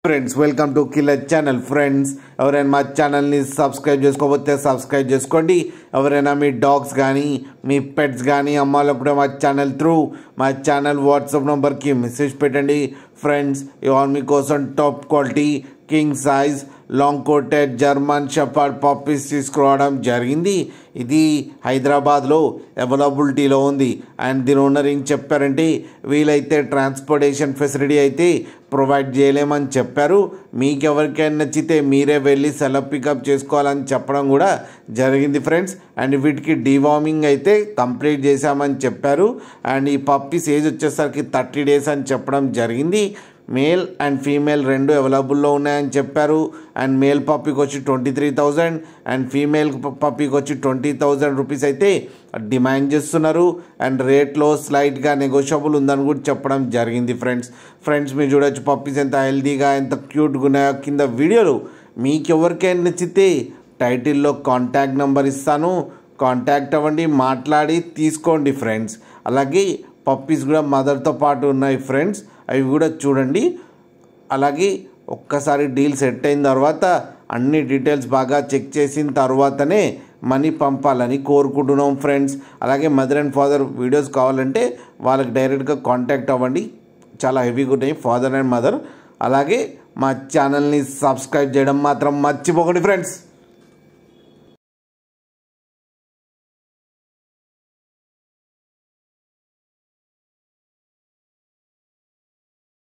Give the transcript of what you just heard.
Friends welcome to killer channel. Friends ఎవరైనా మా ఛానల్ని సబ్స్క్రైబ్ చేసుకోకపోతే సబ్స్క్రైబ్ చేసుకోండి. ఎవరైనా మీ డాగ్స్ కానీ మీ పెట్స్ కానీ అమ్మాలనుకుంటే మా ఛానల్ త్రూ మా ఛానల్ వాట్సాప్ నెంబర్కి మెసేజ్ పెట్టండి. ఫ్రెండ్స్ ఇవాళ మీకోసం top quality king size long coated German shepherd puppies తీసుకురావడం జరిగింది. ఇది హైదరాబాద్లో అవైలబిలిటీలో ఉంది. అండ్ దీని ఓనర్ ఏం చెప్పారంటే వీలైతే ట్రాన్స్పోర్టేషన్ ఫెసిలిటీ అయితే ప్రొవైడ్ చేయలేమని చెప్పారు. మీకు ఎవరికైనా నచ్చితే మీరే వెళ్ళి సెలవు పికప్ చేసుకోవాలని చెప్పడం కూడా జరిగింది ఫ్రెండ్స్. అండ్ వీటికి డీవార్మింగ్ అయితే కంప్లీట్ చేశామని చెప్పారు. అండ్ ఈ పప్పీస్ ఏజ్ వచ్చేసరికి 30 days అని చెప్పడం జరిగింది. మేల్ అండ్ ఫీమేల్ రెండు అవైలబుల్లో ఉన్నాయని చెప్పారు. అండ్ మేల్ పప్పీకి వచ్చి 23,000 అండ్ ఫీమేల్ పప్పీకి వచ్చి 20,000 రూపీస్ అయితే డిమాండ్ చేస్తున్నారు. అండ్ రేట్లో స్లైట్గా నెగోషియబుల్ ఉందని కూడా చెప్పడం జరిగింది ఫ్రెండ్స్ మీరు చూడొచ్చు పప్పీస్ ఎంత హెల్తీగా ఎంత క్యూట్గా ఉన్నాయో. కింద వీడియోలు మీకు ఎవరికైనా నచ్చితే టైటిల్లో కాంటాక్ట్ నెంబర్ ఇస్తాను, కాంటాక్ట్ అవ్వండి, మాట్లాడి తీసుకోండి ఫ్రెండ్స్. అలాగే పప్పీస్ కూడా మదర్తో పాటు ఉన్నాయి ఫ్రెండ్స్, అవి కూడా చూడండి. అలాగే ఒక్కసారి డీల్ సెట్ అయిన తర్వాత అన్ని డీటెయిల్స్ బాగా చెక్ చేసిన తర్వాతనే మనీ పంపాలని కోరుకుంటున్నాం ఫ్రెండ్స్. అలాగే మదర్ అండ్ ఫాదర్ వీడియోస్ కావాలంటే వాళ్ళకి డైరెక్ట్గా కాంటాక్ట్ అవ్వండి, చాలా హెవీగా ఉన్నాయి ఫాదర్ అండ్ మదర్. అలాగే మా ఛానల్ని సబ్స్క్రైబ్ చేయడం మాత్రం మర్చిపోకండి ఫ్రెండ్స్.